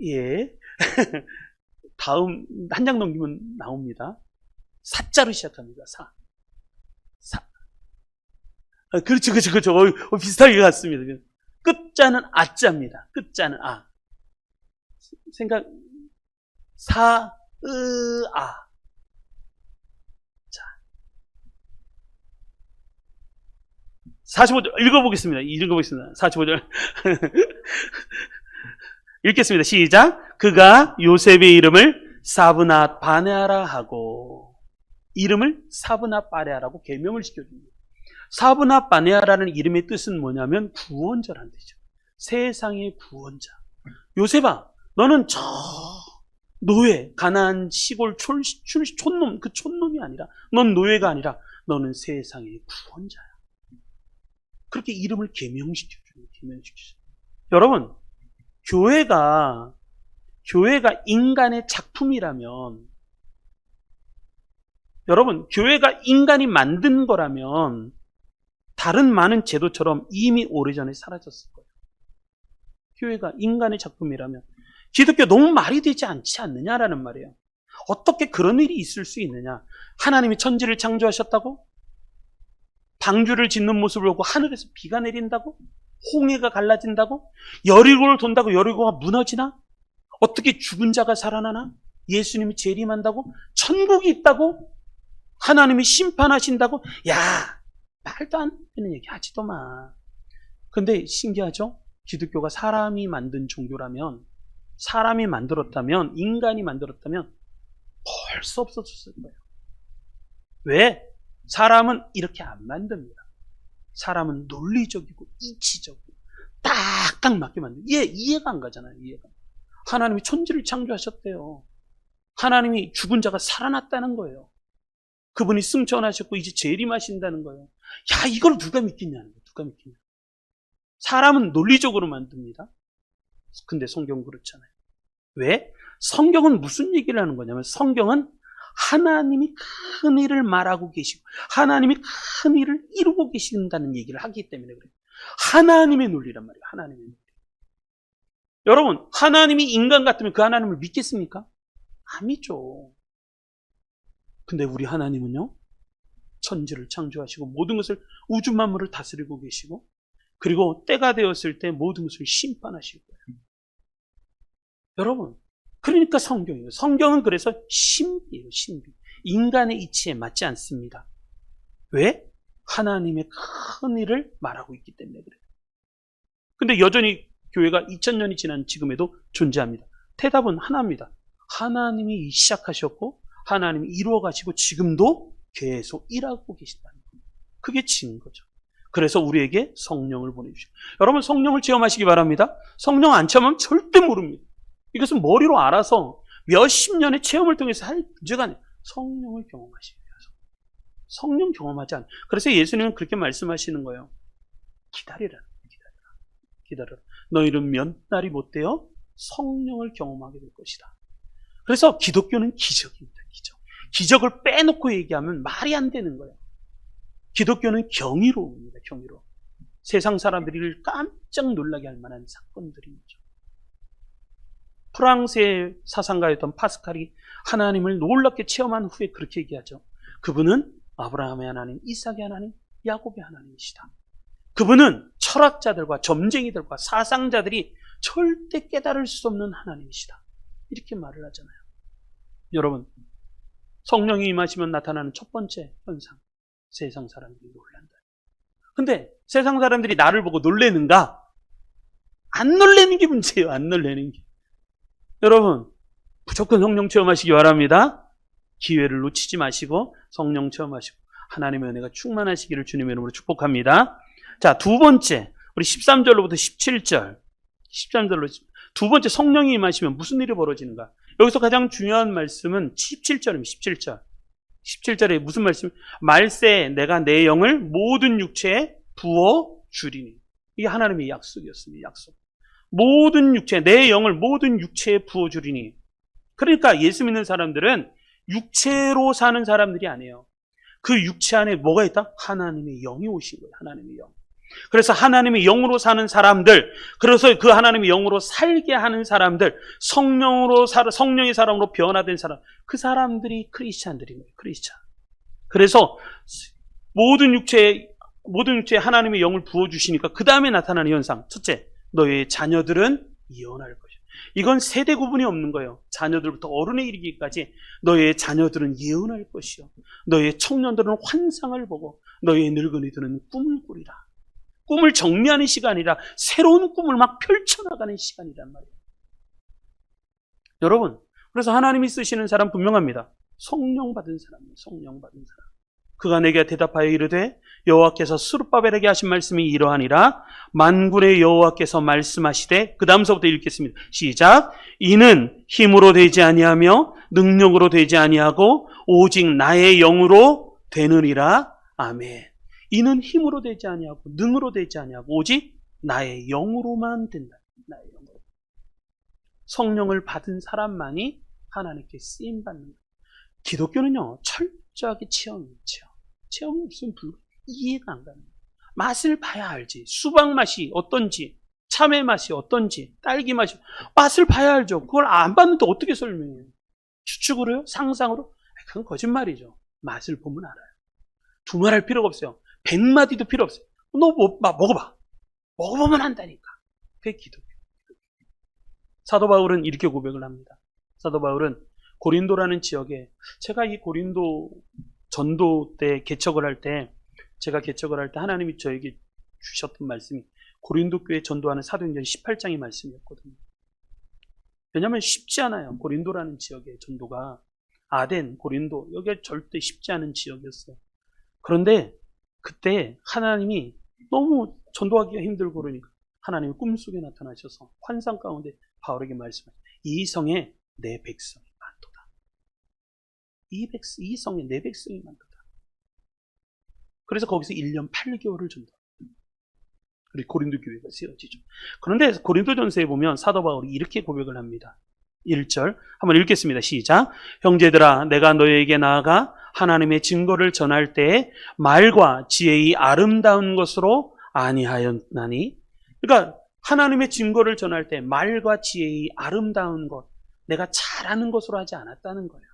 예. 다음 한 장 넘기면 나옵니다. 사자로 시작합니다. 사. 그렇죠. 비슷하게 같습니다. 끝자는 아자입니다. 끝자는 아. 생각, 아. 자. 45절 읽어보겠습니다. 45절. 읽겠습니다. 시작. 그가 요셉의 이름을 사브낫 바네아라 하고, 이름을 사브낫 바네아라고 개명을 시켜줍니다. 사브낫 바네아라는 이름의 뜻은 뭐냐면 구원자란 뜻이죠. 세상의 구원자. 요셉아, 너는 저 노예, 가나안 시골 촌놈, 그 촌놈이 아니라, 넌 노예가 아니라 너는 세상의 구원자야. 그렇게 이름을 개명시켜줘요. 여러분, 교회가 인간의 작품이라면, 여러분, 교회가 인간이 만든 거라면 다른 많은 제도처럼 이미 오래전에 사라졌을 거예요. 교회가 인간의 작품이라면. 기독교 너무 말이 되지 않지 않느냐라는 말이에요. 어떻게 그런 일이 있을 수 있느냐? 하나님이 천지를 창조하셨다고? 방주를 짓는 모습을 보고 하늘에서 비가 내린다고? 홍해가 갈라진다고? 여리고를 돈다고 여리고가 무너지나? 어떻게 죽은 자가 살아나나? 예수님이 재림한다고? 천국이 있다고? 하나님이 심판하신다고? 야, 말도 안 되는 얘기 하지도 마. 근데 신기하죠? 기독교가 사람이 만든 종교라면, 사람이 만들었다면, 인간이 만들었다면 벌써 없어졌을 거예요. 왜? 사람은 이렇게 안 만듭니다. 사람은 논리적이고 이치적이고 딱딱 맞게 만들어요. 이해가 안 가잖아요. 이해가. 하나님이 천지를 창조하셨대요. 하나님이 죽은 자가 살아났다는 거예요. 그분이 승천하셨고 이제 재림하신다는 거예요. 야, 이걸 누가 믿겠냐는 거예요. 누가 믿겠냐. 사람은 논리적으로 만듭니다. 근데 성경은 그렇잖아요. 왜? 성경은 무슨 얘기를 하는 거냐면, 성경은 하나님이 큰 일을 말하고 계시고 하나님이 큰 일을 이루고 계신다는 얘기를 하기 때문에 그래요. 하나님의 논리란 말이에요. 하나님의 논리. 여러분, 하나님이 인간 같으면 그 하나님을 믿겠습니까? 안 믿죠. 근데 우리 하나님은요, 천지를 창조하시고 모든 것을, 우주 만물을 다스리고 계시고, 그리고 때가 되었을 때 모든 것을 심판하실 거예요. 여러분, 그러니까 성경이에요. 성경은 그래서 신비예요. 신비. 인간의 이치에 맞지 않습니다. 왜? 하나님의 큰 일을 말하고 있기 때문에 그래요. 근데 여전히 교회가 2000년이 지난 지금에도 존재합니다. 대답은 하나입니다. 하나님이 시작하셨고 하나님이 이루어 가시고 지금도 계속 일하고 계신다는 거예요. 그게 증거죠. 그래서 우리에게 성령을 보내주시고, 여러분 성령을 체험하시기 바랍니다. 성령 안 체험하면 절대 모릅니다. 이것은 머리로 알아서 몇십 년의 체험을 통해서 할 문제가 아니에요. 성령을 경험하시기 위해서. 성령 경험하지 않아요. 그래서 예수님은 그렇게 말씀하시는 거예요. 기다리라. 너희는 몇 날이 못 되어 성령을 경험하게 될 것이다. 그래서 기독교는 기적입니다. 기적을 빼놓고 얘기하면 말이 안 되는 거예요. 기독교는 경이로움입니다. 경이로움. 세상 사람들이 깜짝 놀라게 할 만한 사건들이죠. 프랑스의 사상가였던 파스칼이 하나님을 놀랍게 체험한 후에 그렇게 얘기하죠. 그분은 아브라함의 하나님, 이삭의 하나님, 야곱의 하나님이시다. 그분은 철학자들과 점쟁이들과 사상자들이 절대 깨달을 수 없는 하나님이시다. 이렇게 말을 하잖아요. 여러분, 성령이 임하시면 나타나는 첫 번째 현상, 세상 사람들이 놀란다. 근데 세상 사람들이 나를 보고 놀래는가? 안 놀래는 게 문제예요. 안 놀래는 게. 여러분, 무조건 성령 체험하시기 바랍니다. 기회를 놓치지 마시고 성령 체험하시고 하나님의 은혜가 충만하시기를 주님의 이름으로 축복합니다. 자, 두 번째, 우리 13절로부터 17절. 13절로 두 번째, 성령이 임하시면 무슨 일이 벌어지는가? 여기서 가장 중요한 말씀은 17절입니다. 17절. 17절에 무슨 말씀? 말세 내가 내 영을 모든 육체에 부어 주리니. 이게 하나님의 약속이었습니다. 약속. 모든 육체, 내 영을 모든 육체에 부어 주리니. 그러니까 예수 믿는 사람들은 육체로 사는 사람들이 아니에요. 그 육체 안에 뭐가 있다? 하나님의 영이 오신 거예요. 하나님의 영. 그래서 하나님의 영으로 사는 사람들, 그래서 그 하나님의 영으로 살게 하는 사람들, 성령의 사람으로 변화된 사람, 그 사람들이 크리스찬들인 거예요. 크리스찬. 그래서 모든 육체에 하나님의 영을 부어주시니까 그 다음에 나타나는 현상. 첫째, 너의 자녀들은 예언할 것이야. 이건 세대 구분이 없는 거예요. 자녀들부터 어른에 이르기까지 너의 자녀들은 예언할 것이요. 너의 청년들은 환상을 보고 너의 늙은이들은 꿈을 꾸리라. 꿈을 정리하는 시간이라 새로운 꿈을 막 펼쳐나가는 시간이란 말이에요. 여러분, 그래서 하나님이 쓰시는 사람 분명합니다. 성령 받은 사람이에요. 성령 받은 사람. 그가 내게 대답하여 이르되 여호와께서 스룹바벨에게 하신 말씀이 이러하니라. 만군의 여호와께서 말씀하시되, 그 다음서부터 읽겠습니다. 시작. 이는 힘으로 되지 아니하며 능력으로 되지 아니하고 오직 나의 영으로 되느니라. 아멘. 이는 힘으로 되지 아니하고 능으로 되지 아니하고 오직 나의 영으로만 된다. 나의 영으로. 성령을 받은 사람만이 하나님께 쓰임 받는 거예요. 기독교는요, 철저하게 체험이에요. 체험이 없으면 이해가 안 가는 거예요. 맛을 봐야 알지. 수박 맛이 어떤지, 참외 맛이 어떤지, 딸기 맛이, 맛을 봐야 알죠. 그걸 안 봤는데 어떻게 설명해요? 추측으로요? 상상으로? 그건 거짓말이죠. 맛을 보면 알아요. 두말할 필요가 없어요. 100마디도 필요 없어요. 너 먹어봐. 먹어보면 안다니까. 그게 기독교. 사도 바울은 이렇게 고백을 합니다. 사도 바울은 고린도라는 지역에, 제가 이 고린도 전도 때 개척을 할 때 하나님이 저에게 주셨던 말씀이 고린도 교회 전도하는 사도행전 18장의 말씀이었거든요. 왜냐하면 쉽지 않아요. 고린도라는 지역의 전도가, 아덴, 고린도, 여기가 절대 쉽지 않은 지역이었어요. 그런데 그때 하나님이 너무 전도하기가 힘들고 그러니까 하나님이 꿈속에 나타나셔서 환상 가운데 바울에게 말씀하셨어요. 이 성에 내 백성이 많도다. 이 성에 내 백성이 많도다. 그래서 거기서 1년 8개월을 전도합니다. 그리고 고린도 교회가 세워지죠. 그런데 고린도전서에 보면 사도 바울이 이렇게 고백을 합니다. 1절 한번 읽겠습니다. 시작. 형제들아, 내가 너희에게 나아가 하나님의 증거를 전할 때에 말과 지혜의 아름다운 것으로 아니하였나니. 그러니까 하나님의 증거를 전할 때 말과 지혜의 아름다운 것, 내가 잘하는 것으로 하지 않았다는 거예요.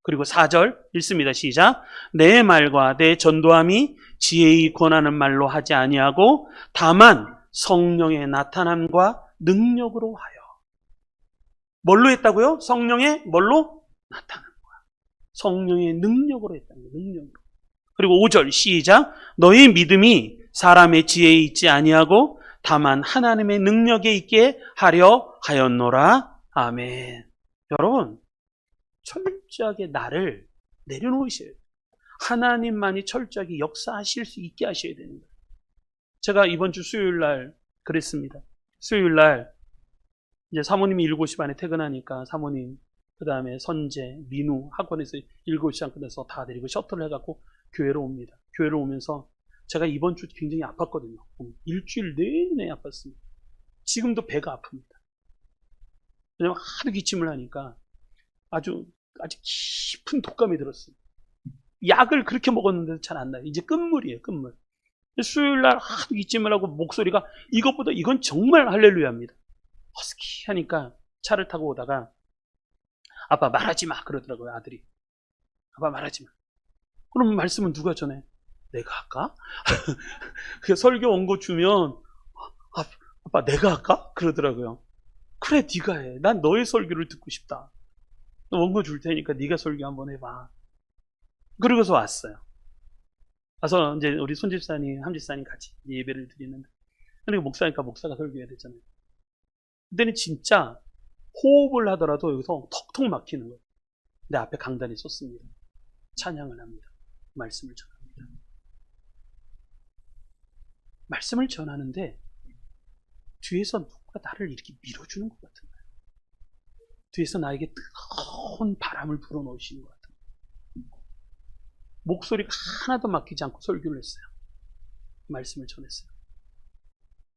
그리고 4절 읽습니다. 시작. 내 말과 내 전도함이 지혜의 권하는 말로 하지 아니하고 다만 성령의 나타남과 능력으로 하여. 뭘로 했다고요? 성령의 뭘로? 나타남과 성령의 능력으로 했다는 거예요. 능력으로. 그리고 5절 시작. 너희 믿음이 사람의 지혜에 있지 아니하고 다만 하나님의 능력에 있게 하려 하였노라. 아멘. 여러분, 철저하게 나를 내려놓으셔야 돼요. 하나님만이 철저하게 역사하실 수 있게 하셔야 되는 거예요. 제가 이번 주 수요일 날 그랬습니다. 수요일 날 이제 사모님이 7시 반에 퇴근하니까 사모님, 그 다음에 선재, 민우 학원에서 7시 반 끝나서 다 데리고 셔틀을 해갖고 교회로 옵니다. 교회로 오면서 제가 이번 주 굉장히 아팠거든요. 일주일 내내 아팠습니다. 지금도 배가 아픕니다. 왜냐면 하도 기침을 하니까 아주 깊은 독감이 들었어요. 약을 그렇게 먹었는데도 잘 안 나요. 이제 끝물이에요, 끝물. 수요일 날 하도 기침을 하고 목소리가 이것보다 이건 정말 할렐루야입니다. 허스키 하니까 차를 타고 오다가 아빠 말하지 마 그러더라고요, 아들이. 아빠 말하지 마. 그럼 말씀은 누가 전해? 내가 할까? 그 설교 원고 주면 아빠 내가 할까? 그러더라고요. 그래, 네가 해. 난 너의 설교를 듣고 싶다. 원고 줄 테니까 네가 설교 한번 해봐. 그러고서 왔어요. 와서 이제 우리 손집사님, 함집사님 같이 예배를 드리는데, 그러니까 목사니까 목사가 설교해야 되잖아요. 그때는 진짜 호흡을 하더라도 여기서 턱턱 막히는 거예요. 근데 앞에 강단이 섰습니다. 찬양을 합니다. 말씀을 전합니다. 말씀을 전하는데 뒤에서 누가 나를 이렇게 밀어주는 것 같은 거예요. 뒤에서 나에게 뜨거운 바람을 불어넣으시는 것 같은 거예요. 목소리가 하나도 막히지 않고 설교를 했어요. 말씀을 전했어요.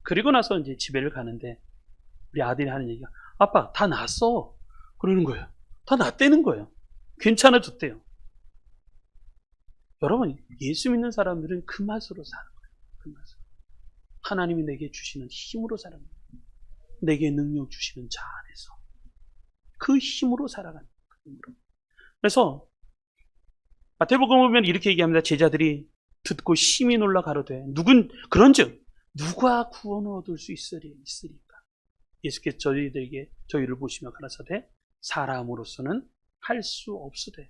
그리고 나서 이제 집에를 가는데 우리 아들이 하는 얘기가 아빠 다 났어 그러는 거예요. 다 났다는 거예요. 괜찮아졌대요. 여러분, 예수 믿는 사람들은 그 맛으로 사는 거예요. 그 맛으로. 하나님이 내게 주시는 힘으로 살아가는 거예요. 내게 능력 주시는 자 안에서 그 힘으로 살아가는 거예요. 그 힘으로. 그래서 마태복음 보면 이렇게 얘기합니다. 제자들이 듣고 심히 놀라 가로되 그런즉 누가 구원을 얻을 수 있으리까? 예수께서 저희를 보시며 가라사대 사람으로서는 할 수 없으되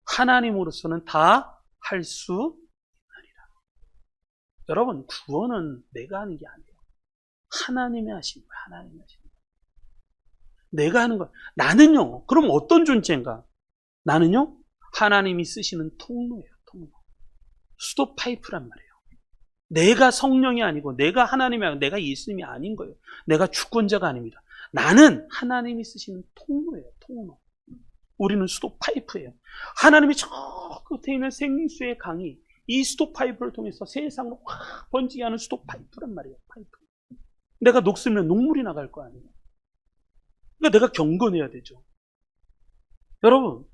하나님으로서는 다 할 수 있느니라. 여러분, 구원은 내가 하는 게 아니에요. 하나님이 하신 거예요. 하나님이 하신 거예요. 내가 하는 거예요. 나는요, 그럼 어떤 존재인가? 나는요, 하나님이 쓰시는 통로예요. 통로. 수도 파이프란 말이에요. 내가 성령이 아니고 내가 하나님이 아니고 내가 예수님이 아닌 거예요. 내가 주권자가 아닙니다. 나는 하나님이 쓰시는 통로예요. 통로. 우리는 수도 파이프예요. 하나님이 저 끝에 있는 생수의 강이 이 수도 파이프를 통해서 세상으로 확 번지게 하는 수도 파이프란 말이에요. 파이프. 내가 녹슬면 녹물이 나갈 거 아니에요. 그러니까 내가 경건해야 되죠. 여러분,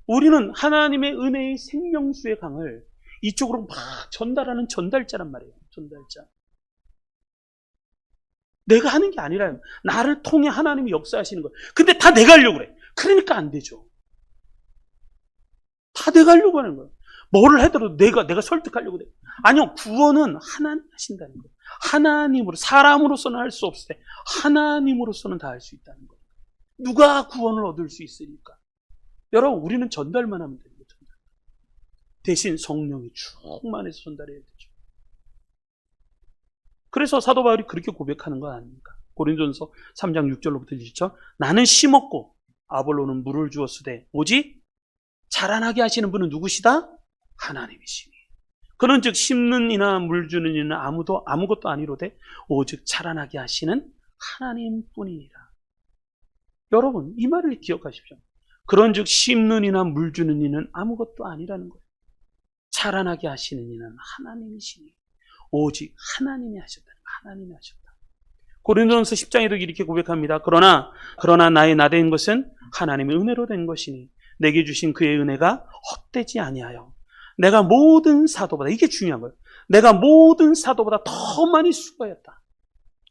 우리는 하나님의 은혜의 생명수의 강을 이쪽으로 막 전달하는 전달자란 말이에요. 전달자. 내가 하는 게 아니라 나를 통해 하나님이 역사하시는 거예요. 근데 다 내가 하려고 그래. 그러니까 안 되죠. 다 내가 하려고 하는 거예요. 뭐를 하더라도 내가 설득하려고 돼. 아니요, 구원은 하나님 하신다는 거예요. 하나님으로, 사람으로서는 할 수 없을 때 하나님으로서는 다 할 수 있다는 거예요. 누가 구원을 얻을 수 있으니까? 여러분, 우리는 전달만 하면 됩니다. 전달. 대신 성령이 충만해서 전달해야 되죠. 그래서 사도 바울이 그렇게 고백하는 거 아닙니까? 고린도전서 3장 6절로부터 7절. 나는 심었고 아볼로는 물을 주었으되 오직 자라나게 하시는 분은 누구시다? 하나님이시니. 그는 즉 심는 이나 물 주는 이는 아무것도 아니로되 오직 자라나게 하시는 하나님뿐이니라. 여러분, 이 말을 기억하십시오. 그런 즉 심는 이나 물 주는 이는 아무것도 아니라는 거예요. 자라나게 하시는 이는 하나님이시니. 오직 하나님이 하셨다. 하나님이 하셨다. 고린도전서 10장에도 이렇게 고백합니다. 그러나 나의 나된 것은 하나님의 은혜로 된 것이니 내게 주신 그의 은혜가 헛되지 아니하여 내가 모든 사도보다, 이게 중요한 거예요. 내가 모든 사도보다 더 많이 수고하였다.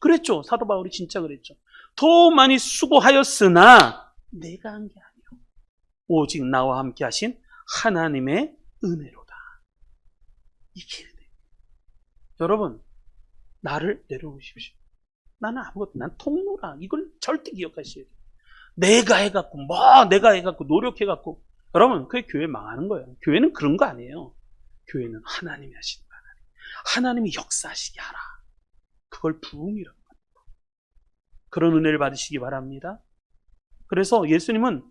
그랬죠. 사도 바울이 진짜 그랬죠. 더 많이 수고하였으나 내가 한 게 아니요. 오직 나와 함께 하신 하나님의 은혜로다. 이게 여러분, 나를 내려오십시오. 나는 아무것도, 난 통로라. 이걸 절대 기억하셔야 돼요. 내가 해갖고 노력해갖고. 여러분, 그게 교회 망하는 거예요. 교회는 그런 거 아니에요. 교회는 하나님이 하시는 거 아니에요. 하나님이 역사하시게 하라. 그걸 부흥이라고 합니다. 그런 은혜를 받으시기 바랍니다. 그래서 예수님은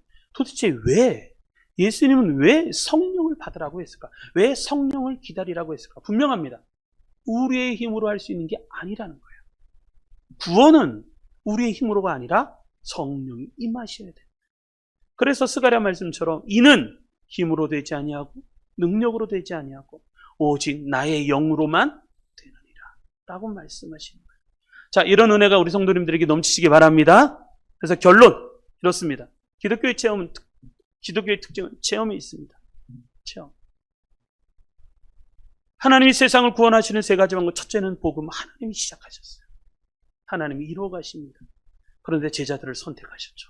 왜 성령을 받으라고 했을까? 왜 성령을 기다리라고 했을까? 분명합니다. 우리의 힘으로 할 수 있는 게 아니라는 거예요. 구원은 우리의 힘으로가 아니라 성령이 임하셔야 됩니다. 그래서 스가랴 말씀처럼 이는 힘으로 되지 아니하고 능력으로 되지 아니하고 오직 나의 영으로만 되느니라 라고 말씀하시는 거예요. 자, 이런 은혜가 우리 성도님들에게 넘치시기 바랍니다. 그래서 결론 이렇습니다. 기독교의 특징은 체험이 있습니다. 체험. 하나님이 세상을 구원하시는 세 가지 방법. 첫째는 복음. 하나님이 시작하셨어요. 하나님이 이루어 가십니다. 그런데 제자들을 선택하셨죠.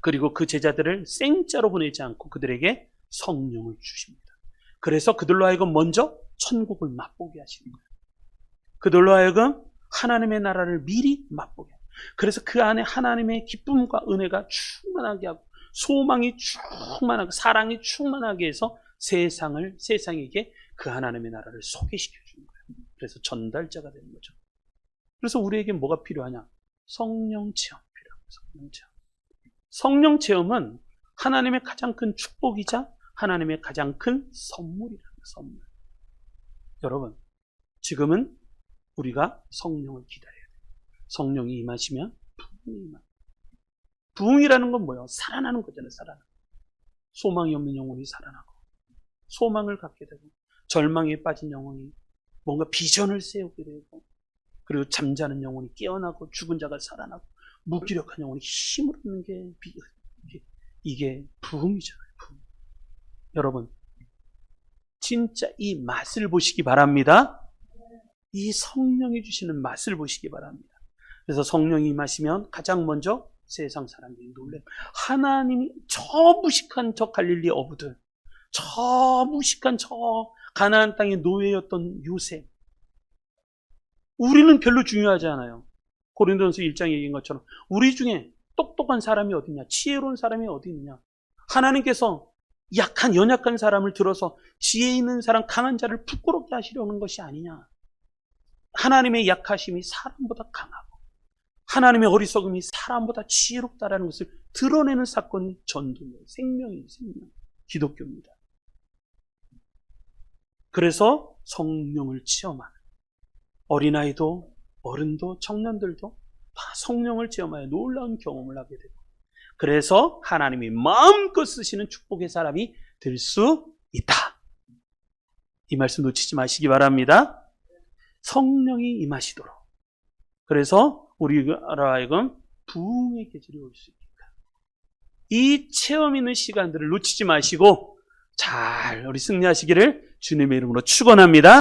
그리고 그 제자들을 생짜로 보내지 않고 그들에게 성령을 주십니다. 그래서 그들로 하여금 먼저 천국을 맛보게 하시는 거예요. 그들로 하여금 하나님의 나라를 미리 맛보게 하고, 그래서 그 안에 하나님의 기쁨과 은혜가 충만하게 하고 소망이 충만하고 사랑이 충만하게 해서 세상에게 그 하나님의 나라를 소개시켜 주는 거예요. 그래서 전달자가 되는 거죠. 그래서 우리에게 뭐가 필요하냐? 성령 체험 필요합니다. 성령 체험. 성령 체험은 하나님의 가장 큰 축복이자 하나님의 가장 큰 선물이라는 거예요. 선물. 여러분, 지금은 우리가 성령을 기다려야 돼요. 성령이 임하시면 부흥이 임합니다. 부흥이라는 건 뭐예요? 살아나는 거잖아요. 살아나는. 소망이 없는 영혼이 살아나고 소망을 갖게 되고 절망에 빠진 영혼이 뭔가 비전을 세우게 되고 그리고 잠자는 영혼이 깨어나고 죽은 자가 살아나고 무기력한 영혼이 힘을 얻는 게 이게 부흥이잖아요. 부흥. 여러분, 진짜 이 맛을 보시기 바랍니다. 이 성령이 주시는 맛을 보시기 바랍니다. 그래서 성령이 임하시면 가장 먼저 세상 사람들이 놀래요. 하나님이 저 무식한 저 갈릴리 어부들, 저 무식한 저 가나안 땅의 노예였던 요셉, 우리는 별로 중요하지 않아요. 고린도전서 1장에 얘기한 것처럼 우리 중에 똑똑한 사람이 어디 있냐, 지혜로운 사람이 어디 있냐. 하나님께서 약한 연약한 사람을 들어서 지혜 있는 사람, 강한 자를 부끄럽게 하시려는 것이 아니냐. 하나님의 약하심이 사람보다 강하고 하나님의 어리석음이 사람보다 지혜롭다라는 것을 드러내는 사건이 전도예요. 생명이에요. 생명. 기독교입니다. 그래서 성령을 체험하는 어린아이도 어른도 청년들도 다 성령을 체험하여 놀라운 경험을 하게 되고, 그래서 하나님이 마음껏 쓰시는 축복의 사람이 될 수 있다. 이 말씀 놓치지 마시기 바랍니다. 성령이 임하시도록. 그래서 우리가 하여금 부흥의 계절이 올 수 있게끔 이 체험 있는 시간들을 놓치지 마시고 잘 우리 승리하시기를 주님의 이름으로 축원합니다.